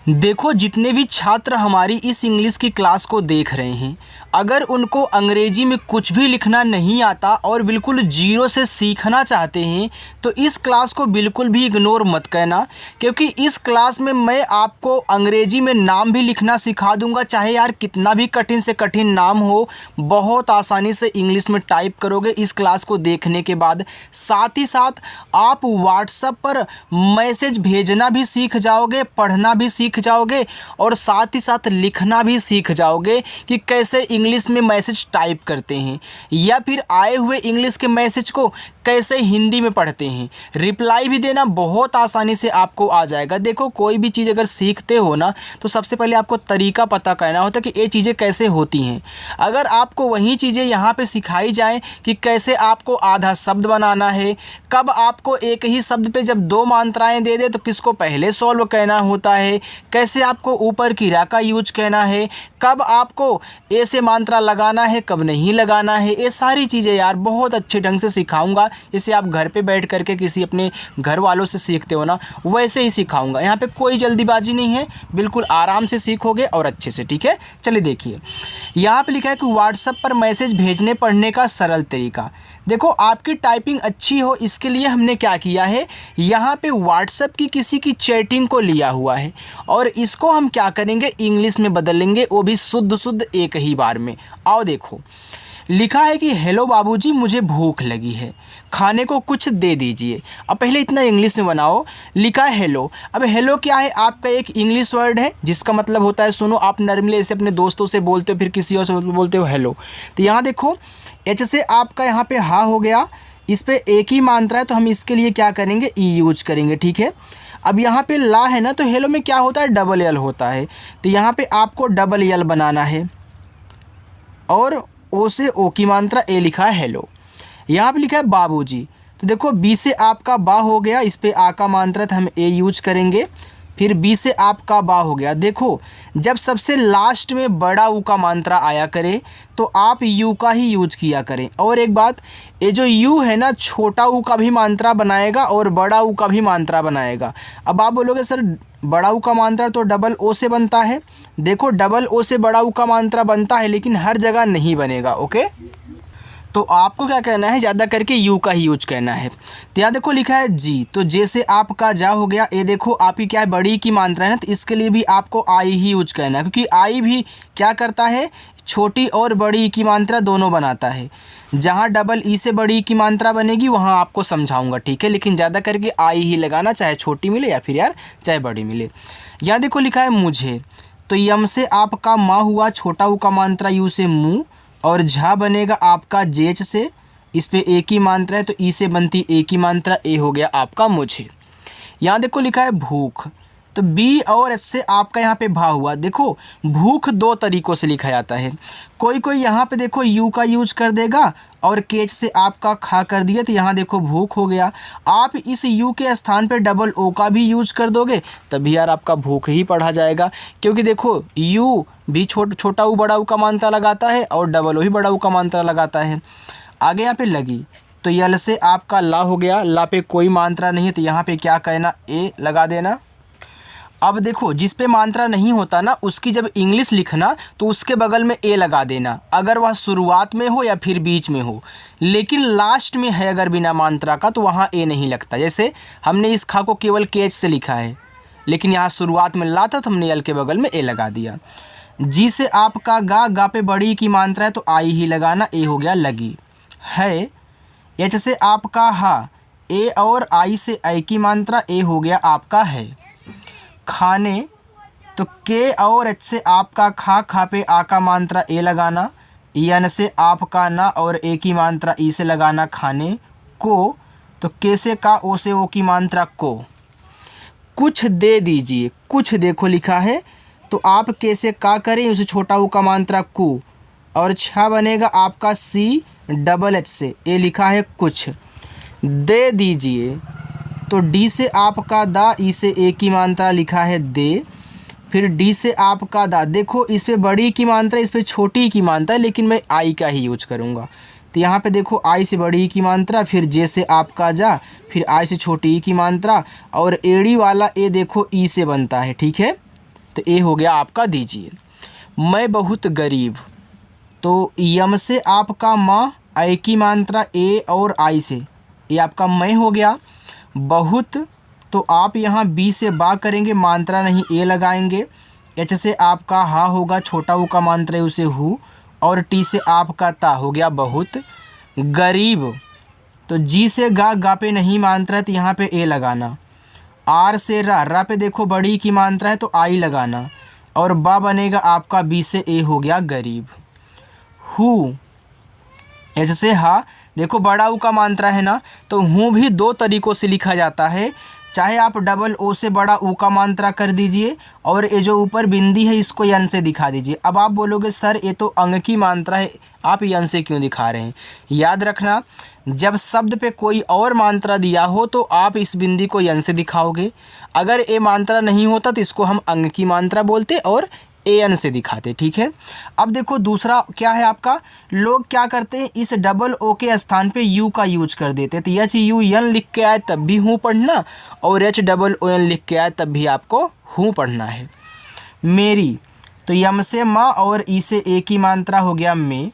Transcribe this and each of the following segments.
देखो, जितने भी छात्र हमारी इस इंग्लिश की क्लास को देख रहे हैं, अगर उनको अंग्रेजी में कुछ भी लिखना नहीं आता और बिल्कुल जीरो से सीखना चाहते हैं तो इस क्लास को बिल्कुल भी इग्नोर मत करना, क्योंकि इस क्लास में मैं आपको अंग्रेजी में नाम भी लिखना सिखा दूंगा। चाहे यार कितना भी कठिन से कठिन नाम हो, बहुत आसानी से इंग्लिश में टाइप करोगे इस क्लास को देखने के बाद। साथ ही साथ आप व्हाट्सएप पर मैसेज भेजना भी सीख जाओगे, पढ़ना भी सीख जाओगे और साथ ही साथ लिखना भी सीख जाओगे कि कैसे इंग्लिश में मैसेज टाइप करते हैं या फिर आए हुए इंग्लिश के मैसेज को कैसे हिंदी में पढ़ते हैं। रिप्लाई भी देना बहुत आसानी से आपको आ जाएगा। देखो, कोई भी चीज़ अगर सीखते हो ना तो सबसे पहले आपको तरीका पता करना होता है कि ये चीज़ें कैसे होती हैं। अगर आपको वही चीज़ें यहाँ पे सिखाई जाएं कि कैसे आपको आधा शब्द बनाना है, कब आपको एक ही शब्द पे जब दो मात्राएं दे दे तो किसको पहले सॉल्व कहना होता है, कैसे आपको ऊपर की रा का यूज कहना है, कब आपको ए से मात्रा लगाना है, कब नहीं लगाना है, ये सारी चीज़ें यार बहुत अच्छे ढंग से सिखाऊंगा। इसे आप घर पे बैठ करके किसी अपने घर वालों से सीखते हो ना, वैसे ही सिखाऊंगा। यहाँ पे कोई जल्दीबाजी नहीं है, बिल्कुल आराम से सीखोगे और अच्छे से। ठीक है, चलिए देखिए, यहाँ पे लिखा है कि व्हाट्सएप पर मैसेज भेजने पढ़ने का सरल तरीका। देखो, आपकी टाइपिंग अच्छी हो इसके लिए हमने क्या किया है, यहाँ पे व्हाट्सएप की किसी की चैटिंग को लिया हुआ है और इसको हम क्या करेंगे, इंग्लिश में बदल लेंगे, वो भी शुद्ध एक ही बार में। आओ देखो, लिखा है कि हेलो बाबूजी, मुझे भूख लगी है, खाने को कुछ दे दीजिए। अब पहले इतना इंग्लिश में बनाओ। लिखा है हेलो। अब हेलो क्या है, आपका एक इंग्लिश वर्ड है जिसका मतलब होता है, सुनो, आप नॉर्मली ऐसे अपने दोस्तों से बोलते हो, फिर किसी और से बोलते हो हेलो। तो यहाँ देखो, एच से आपका यहाँ पे हा हो गया, इस पर एक ही मात्रा है तो हम इसके लिए क्या करेंगे, ई यूज करेंगे। ठीक है, अब यहाँ पे ला है ना, तो हेलो में क्या होता है, डबल एल होता है, तो यहाँ पे आपको डबल एल बनाना है और ओ से ओ की मात्रा ए लिखा है हेलो। यहाँ पे लिखा है बाबूजी, तो देखो बी से आपका बा हो गया, इस पे आ का मात्रा था, हम ए यूज करेंगे, फिर बी से आपका बा हो गया। देखो, जब सबसे लास्ट में बड़ा ऊ का मात्रा आया करे तो आप यू का ही यूज किया करें। और एक बात, ये जो यू है ना, छोटा ऊ का भी मात्रा बनाएगा और बड़ा ऊ का भी मात्रा बनाएगा। अब आप बोलोगे सर बड़ा ऊ का मात्रा तो डबल ओ से बनता है। देखो, डबल ओ से बड़ा ऊ का मात्रा बनता है लेकिन हर जगह नहीं बनेगा। ओके, तो आपको क्या कहना है, ज़्यादा करके यू का ही यूज करना है। तो यहाँ देखो लिखा है जी, तो जे से आपका जा हो गया। ये देखो आपकी क्या है, बड़ी की मात्रा है, तो इसके लिए भी आपको आई ही यूज करना है, क्योंकि आई भी क्या करता है, छोटी और बड़ी की मात्रा दोनों बनाता है। जहाँ डबल ई से बड़ी की मात्रा बनेगी वहाँ आपको समझाऊंगा। ठीक है, लेकिन ज़्यादा करके आई ही लगाना, चाहे छोटी मिले या फिर यार चाहे बड़ी मिले। यहाँ देखो लिखा है मुझे, तो यम से आपका माँ हुआ, छोटा ऊ का मात्रा यू से मुँह, और झा बनेगा आपका जेच से, इस पे एक ही मात्रा है तो ई से बनती एक ही मात्रा, ए हो गया आपका मुझे। यहाँ देखो लिखा है भूख, तो बी और एच से आपका यहाँ पे भा हुआ। देखो, भूख दो तरीक़ों से लिखा जाता है, कोई कोई यहाँ पे देखो यू का यूज कर देगा और केच से आपका खा कर दिया, तो यहाँ देखो भूख हो गया। आप इस यू के स्थान पे डबल ओ का भी यूज कर दोगे तभी यार आपका भूख ही पढ़ा जाएगा, क्योंकि देखो यू भी छोटा ऊ बड़ा ऊ का मात्रा लगाता है और डबल ओ ही बड़ा ऊ का मात्रा लगाता है। आगे यहाँ पे लगी, तो यल से आपका ला हो गया, ला पे कोई मात्रा नहीं है तो यहाँ पे क्या कहना, ए लगा देना। अब देखो, जिस पे मात्रा नहीं होता ना उसकी जब इंग्लिश लिखना तो उसके बगल में ए लगा देना, अगर वह शुरुआत में हो या फिर बीच में हो। लेकिन लास्ट में है अगर बिना मात्रा का तो वहाँ ए नहीं लगता। जैसे हमने इस खा को केवल केच से लिखा है लेकिन यहाँ शुरुआत में ला था तो हमने यल के बगल में ए लगा दिया। जी से आपका गा, गा पे बड़ी की मात्रा है तो आई ही लगाना, ए हो गया लगी। है, एच से आपका हा, ए और आई से आई की मात्रा, ए हो गया आपका है। खाने, तो के और एच से आपका खा, खा पे आ का मात्रा ए लगाना, यन से आपका ना और ए की मात्रा ई से लगाना खाने को, तो के से का, ओ से ओ की मात्रा को। कुछ दे दीजिए, कुछ देखो लिखा है तो आप के से का करें, उसे छोटा ऊ का मात्रा कु, और छा बनेगा आपका सी डबल एच से, ए लिखा है कुछ। दे दीजिए, तो डी से आपका दा, ई से ए की मात्रा लिखा है दे, फिर डी से आपका दा। देखो, इस पे बड़ी की मात्रा, इस पे छोटी की मात्रा, लेकिन मैं आई का ही यूज करूँगा। तो यहाँ पे देखो आई से बड़ी की मात्रा, फिर जे से आपका जा, फिर आई से छोटी की मात्रा, और एड़ी वाला ए देखो ई से बनता है। ठीक है, तो ए हो गया आपका, दीजिए। मैं बहुत गरीब, तो यम से आपका माँ, ऐ की मात्रा ए और आई से, ये आपका मैं हो गया। बहुत, तो आप यहाँ बी से बा करेंगे, मात्रा नहीं ए लगाएंगे। एच से आपका हा होगा, छोटा ऊ का मात्रा है उसे हु, और टी से आपका ता हो गया बहुत। गरीब, तो जी से गा पे नहीं मात्रा है तो यहाँ पे ए लगाना। आर से रा पे देखो बड़ी की मात्रा है तो आई लगाना, और बा बनेगा आपका बी से ए हो गया गरीब। हु, एच से हा, देखो बड़ा ऊ का मात्रा है ना, तो हूँ भी दो तरीक़ों से लिखा जाता है। चाहे आप डबल ओ से बड़ा ऊ का मात्रा कर दीजिए, और ये जो ऊपर बिंदी है इसको यन से दिखा दीजिए। अब आप बोलोगे सर ये तो अंग की मात्रा है, आप यन से क्यों दिखा रहे हैं? याद रखना, जब शब्द पे कोई और मात्रा दिया हो तो आप इस बिंदी को यन से दिखाओगे। अगर ए मात्रा नहीं होता तो इसको हम अंग की मात्रा बोलते और एन से दिखाते, ठीक है। अब देखो दूसरा क्या है आपका, लोग क्या करते हैं, इस डबल ओ के स्थान पे यू का यूज कर देते, तो एच यू एन लिख के आए तब भी हूँ पढ़ना, और एच डबल ओ एन लिख के आए तब भी आपको हूँ पढ़ना है। मेरी, तो यम से माँ और ई से ए की मात्रा हो गया में।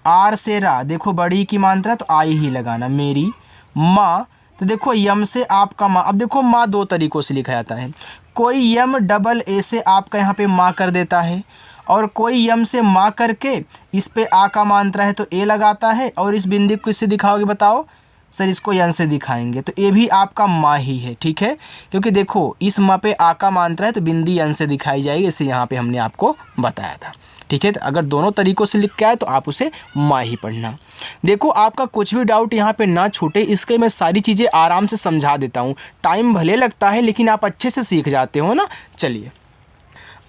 आर से रा, देखो बड़ी की मात्रा तो आई ही लगाना, मेरी। माँ, तो देखो यम से आपका माँ, अब देखो माँ दो तरीक़ों से लिखा जाता है। कोई यम डबल ए से आपका यहाँ पे माँ कर देता है, और कोई यम से माँ करके इस पे आ का मात्रा है तो ए लगाता है, और इस बिंदी को किससे दिखाओगे बताओ? सर इसको यन से दिखाएंगे, तो ये भी आपका माँ ही है, ठीक है। क्योंकि देखो इस माँ पे आ का मात्रा है तो बिंदी यन से दिखाई जाएगी, इससे यहाँ पे हमने आपको बताया था, ठीक है। तो अगर दोनों तरीक़ों से लिख के आए तो आप उसे माँ ही पढ़ना। देखो आपका कुछ भी डाउट यहाँ पे ना छूटे, इसके मैं सारी चीज़ें आराम से समझा देता हूँ। टाइम भले लगता है लेकिन आप अच्छे से सीख जाते हो ना। चलिए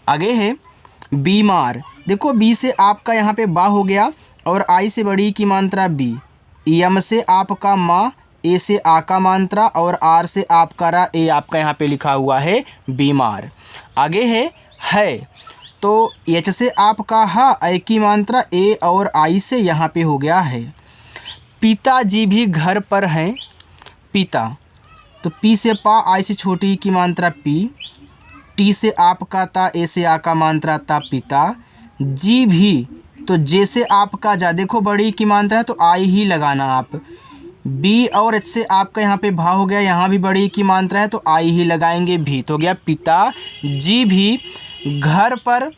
आगे है बीमार, देखो बी से आपका यहाँ पे बा हो गया, और आई से बड़ी की मात्रा बी। यम से आपका माँ, ए से आ का मात्रा, और आर से आपका रा, ए आपका यहाँ पे लिखा हुआ है बीमार। आगे है, तो एच से आपका हा, ऐ की मात्रा ए और आई से यहाँ पे हो गया है। पिताजी भी घर पर हैं, पिता, तो पी से पा, आई से छोटी की मात्रा पी। टी से आपका ता, ए से आ का मात्रा ता, पिता। जी भी, तो जे से आपका जा, देखो बड़ी की मात्रा है तो आई ही लगाना आप। बी और एच से आपका यहाँ पे भा हो गया, यहाँ भी बड़ी की मात्रा है तो आई ही लगाएंगे, भी तो हो गया पिता जी भी घर पर।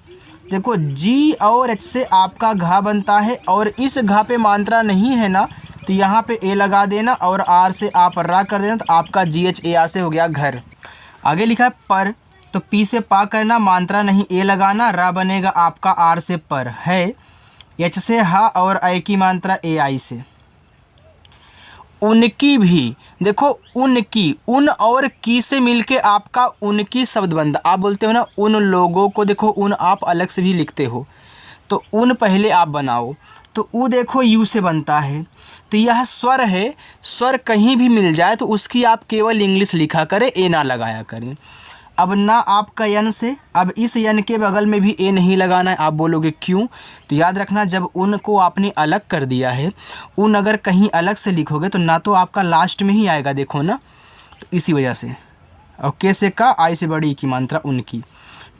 देखो जी और एच से आपका घा बनता है, और इस घा पे मात्रा नहीं है ना तो यहाँ पे ए लगा देना, और आर से आप रा कर देना, तो आपका जी एच ए आर से हो गया घर। आगे लिखा है पर, तो पी से पा करना, मात्रा नहीं ए लगाना, रा बनेगा आपका आर से पर है। एच से हा और ऐ की मात्रा ए आई से। उनकी भी, देखो उनकी, उन और की से मिलके आपका उनकी शब्द बनता। आप बोलते हो ना उन लोगों को, देखो उन आप अलग से भी लिखते हो, तो उन पहले आप बनाओ, तो ऊ देखो यू से बनता है, तो यह स्वर है। स्वर कहीं भी मिल जाए तो उसकी आप केवल इंग्लिश लिखा करें, ए ना लगाया करें। अब ना आपका यन से, अब इस यन के बगल में भी ए नहीं लगाना है। आप बोलोगे क्यों? तो याद रखना, जब उन को आपने अलग कर दिया है, उन अगर कहीं अलग से लिखोगे तो ना तो आपका लास्ट में ही आएगा, देखो ना, तो इसी वजह से। और के से का, आई से बड़ी की मात्रा उनकी।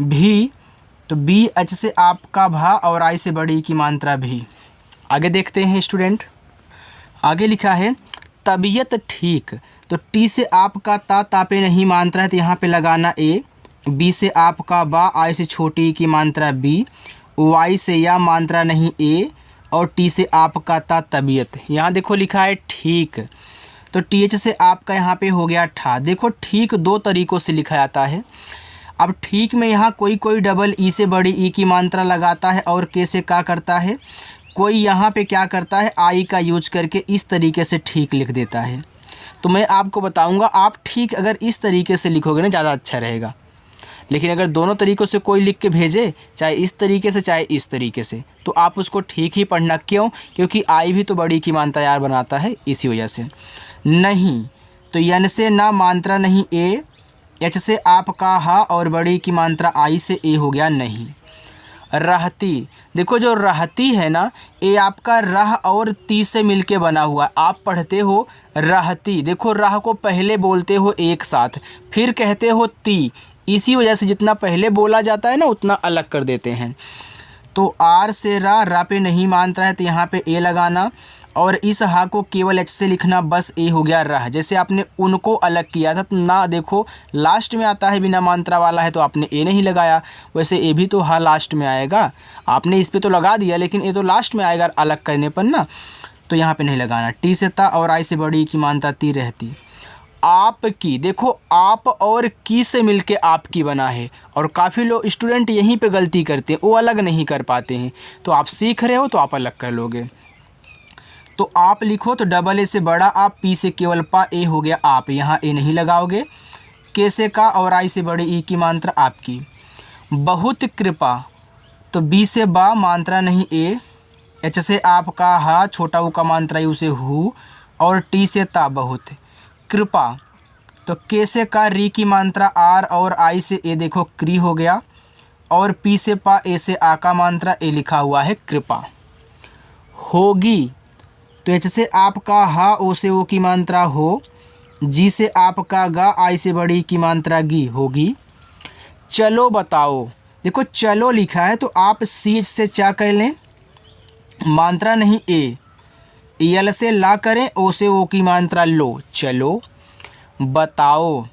भी, तो बी एच से आपका भा, और आई से बड़ी की मात्रा भी। आगे देखते हैं स्टूडेंट, आगे लिखा है तबीयत ठीक, तो टी से आपका ता पे नहीं मात्रा है तो यहाँ पे लगाना ए। बी से आपका बा, आई से छोटी की मात्रा बी। वाई से या मात्रा नहीं ए, और टी से आपका ता तबीयत। यहाँ देखो लिखा है ठीक, तो टी एच से आपका यहाँ पे हो गया ठा। देखो ठीक दो तरीक़ों से लिखा जाता है। अब ठीक में यहाँ कोई कोई डबल ई से बड़ी ई की मात्रा लगाता है, और के से का करता है, कोई यहाँ पे क्या करता है, आई का यूज करके इस तरीके से ठीक लिख देता है। तो मैं आपको बताऊंगा, आप ठीक अगर इस तरीके से लिखोगे ना ज़्यादा अच्छा रहेगा। लेकिन अगर दोनों तरीक़ों से कोई लिख के भेजे, चाहे इस तरीके से चाहे इस तरीके से, तो आप उसको ठीक ही पढ़ना। क्यों? क्योंकि आई भी तो बड़ी की मात्रा यार बनाता है, इसी वजह से। नहीं, तो यन से ना मात्रा नहीं ए, एच से आपका हा, और बड़ी की मात्रा आई से ए हो गया नहीं। रहती, देखो जो रहती है ना, ये आपका रह और ती से मिलके बना हुआ। आप पढ़ते हो रहती, देखो रह को पहले बोलते हो एक साथ, फिर कहते हो ती, इसी वजह से जितना पहले बोला जाता है ना उतना अलग कर देते हैं। तो आर से रा पे नहीं मात्रा है तो यहाँ पे ए लगाना, और इस हा को केवल एच से लिखना, बस ए हो गया रह। जैसे आपने उनको अलग किया था तो ना देखो लास्ट में आता है बिना मात्रा वाला है तो आपने ए नहीं लगाया, वैसे ए भी तो हा लास्ट में आएगा, आपने इस पे तो लगा दिया लेकिन ए तो लास्ट में आएगा अलग करने पर ना, तो यहाँ पे नहीं लगाना। टी से ता और आई से बड़ी की मानता ती रहती। आपकी, देखो आप और की से मिलके आपकी बना है, और काफ़ी लोग स्टूडेंट यहीं पे गलती करते हैं, वो अलग नहीं कर पाते हैं। तो आप सीख रहे हो तो आप अलग कर लोगे। तो आप लिखो तो डबल ए से बड़ा आप, पी से केवल पा, ए हो गया आप, यहाँ ए नहीं लगाओगे। के से का और आई से बड़ी ई की मात्रा आपकी। बहुत कृपा, तो बी से बा मात्रा नहीं ए, एच से आपका हा, छोटा ऊ का मात्रा यू से हु, और टी से ता बहुत। कृपा, तो के से का री की मात्रा आर, और आई से ए देखो क्री हो गया, और पी से पा, ए से आ का मात्रा ए लिखा हुआ है कृपा। होगी, तो एच से आपका हा, ओ से ओ की मात्रा हो, जी से आपका गा, आई से बड़ी की मात्रा गी, होगी। चलो बताओ, देखो चलो लिखा है तो आप सी से चा कह लें, मात्रा नहीं ए, यल से ला करें, ओ से ओ की मात्रा लो, चलो। बताओ,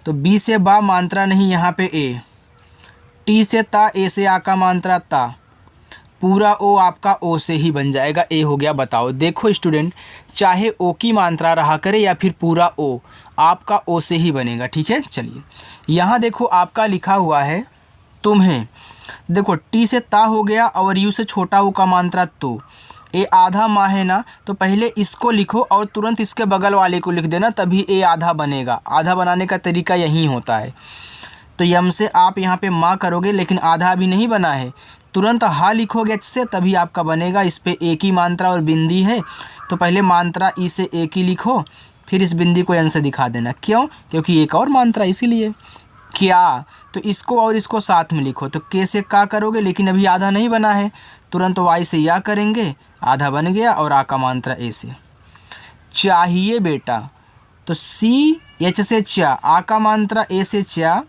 तो बी से बा मात्रा नहीं यहाँ पे ए, टी से ता, ए से आ का मात्रा ता, पूरा ओ आपका ओ से ही बन जाएगा, ए हो गया बताओ। देखो स्टूडेंट, चाहे ओ की मात्रा रहा करे या फिर पूरा ओ, आपका ओ से ही बनेगा, ठीक है। चलिए यहाँ देखो आपका लिखा हुआ है तुम्हें, देखो टी से ता हो गया और यू से छोटा ओ का मात्रा तो, ए आधा माँ है ना, तो पहले इसको लिखो और तुरंत इसके बगल वाले को लिख देना, तभी ए आधा बनेगा। आधा बनाने का तरीका यही होता है। तो यम से आप यहाँ पे माँ करोगे लेकिन आधा अभी नहीं बना है, तुरंत हा लिखोगे एच से तभी आपका बनेगा। इस पे एक ही मात्रा और बिंदी है तो पहले मात्रा ई से एक ही लिखो, फिर इस बिंदी को एन से दिखा देना। क्यों? क्योंकि एक और मात्रा इसीलिए। क्या, तो इसको और इसको साथ में लिखो। तो के से का करोगे लेकिन अभी आधा नहीं बना है, तुरंत वाई से या करेंगे, आधा बन गया, और आ का मात्रा ए से। चाहिए बेटा, तो सी एच से चा, आ का मात्रा ए से चा,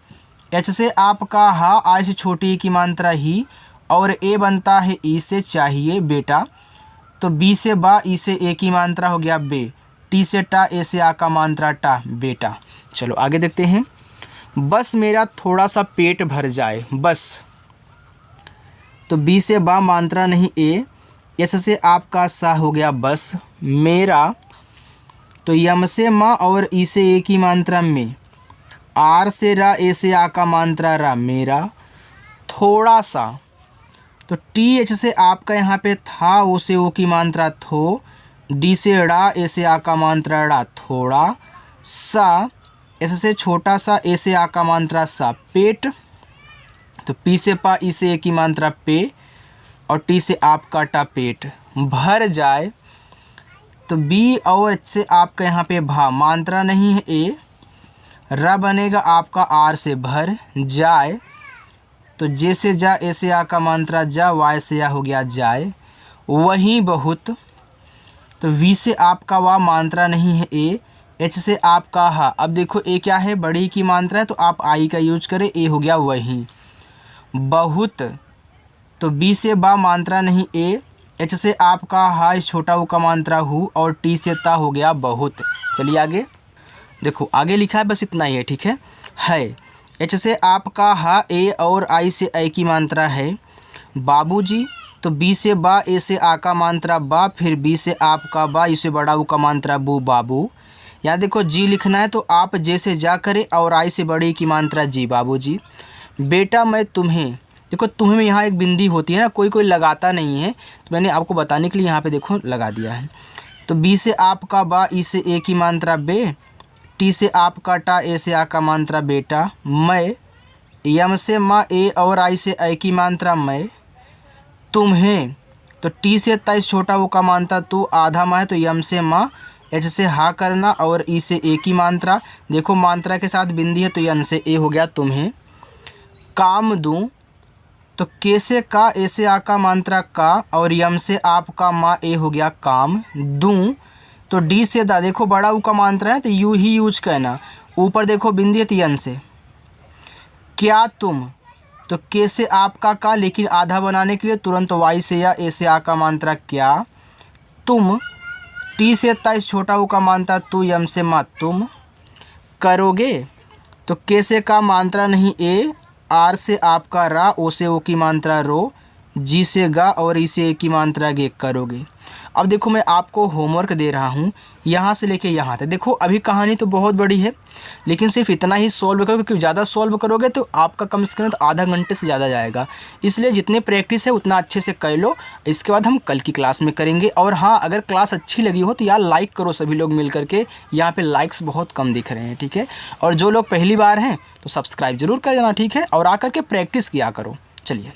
एच से आपका हा, आई से छोटी की मात्रा ही, और ए बनता है ई से चाहिए बेटा। तो बी से बा, ई से ए की मात्रा हो गया बे, टी से टा, ए से आ का मात्रा टा, बेटा। चलो आगे देखते हैं। बस मेरा थोड़ा सा पेट भर जाए, बस, तो बी से बा मात्रा नहीं ए, एस से आपका सा हो गया बस। मेरा, तो यम से माँ और ई से ए की मात्रा में, आर से रा, ए से आ का मात्रा रा, मेरा। थोड़ा सा, तो टी एच से आपका यहाँ पे था, ओ से ओ की मात्रा थो, डी से ड़ा, ए से आ का मात्रा ड़ा, थोड़ा सा, एस से छोटा सा, ए से आ का मात्रा सा, पेट। तो पी से पा, ई से ए की मात्रा पे, और टी से आपका टा, पेट। भर जाए, तो बी और एच से आपका यहाँ पे भा, मात्रा नहीं है ए, रा बनेगा आपका आर से भर जाए, तो जे से जा, ए से आ का मात्रा जा, वाई से आ हो गया जाए। वहीं बहुत, तो वी से आपका वा मात्रा नहीं है ए, एच से आपका हा। अब देखो ए क्या है, बड़ी की मात्रा है तो आप आई का यूज करें, ए हो गया वहीं। बहुत, तो बी से बा मात्रा नहीं ए, एच से आपका हा, छोटा ऊ का मात्रा हु, और टी से ता हो गया बहुत। चलिए आगे देखो, आगे लिखा है बस इतना ही है, ठीक है। एच से आपका हा, ए और आई से ए की मात्रा है। बाबूजी, तो बी से बा, ए से आ का मात्रा बा, फिर बी से आपका बा, इसे बड़ा ऊ का मात्रा बू, बाबू। यहाँ देखो जी लिखना है तो आप जे से जा करें, और आई से बड़ी की मात्रा जी, बाबूजी। बेटा मैं तुम्हें, देखो तुम्हें में यहाँ एक बिंदी होती है ना, कोई कोई लगाता नहीं है, तो मैंने आपको बताने के लिए यहाँ पे देखो लगा दिया है। तो बी से आपका बा, ई से ए की मात्रा बे, टी से आपका टा, ए से आ का मात्रा बेटा। मैं, यम से माँ, ए और आई से ए की मात्रा मैं। तुम्हें, तो टी से ता, इस छोटा वो का मात्रा तू, आधा माँ है तो यम से माँ, एच से हा करना, और ई से ए की मात्रा, देखो मात्रा के साथ बिंदी है तो यन से ए हो गया तुम्हें। काम दूँ, तो के से का, ए से आ का मात्रा का, और यम से आपका माँ, ए हो गया काम दूँ। तो डी से दा, देखो बड़ा ऊ का मात्रा है तो यू ही यूज करना, ऊपर देखो बिंदी है तो यन से। क्या तुम, तो के से आपका का, लेकिन आधा बनाने के लिए तुरंत वाई से या ए से आ का मात्रा क्या। तुम, टी से 27 छोटा ऊ का मात्रा तू, यम से मा तुम। करोगे, तो के से का मात्रा नहीं ए, आर से आपका रा, ओ से ओ की मात्रा रो, जी से गा और ई से ए की मात्रा गे। करोगे। अब देखो मैं आपको होमवर्क दे रहा हूँ यहाँ से लेके यहाँ तक। देखो अभी कहानी तो बहुत बड़ी है, लेकिन सिर्फ इतना ही सॉल्व करो, क्योंकि ज़्यादा सॉल्व करोगे तो आपका कम से कम तो आधा घंटे से ज़्यादा जाएगा। इसलिए जितने प्रैक्टिस है उतना अच्छे से कर लो। इसके बाद हम कल की क्लास में करेंगे। और हाँ, अगर क्लास अच्छी लगी हो तो यार लाइक करो सभी लोग मिल करके। यहाँ पर लाइक्स बहुत कम दिख रहे हैं, ठीक है। और जो लोग पहली बार हैं तो सब्सक्राइब जरूर कर देना, ठीक है। और आकर के प्रैक्टिस किया करो। चलिए।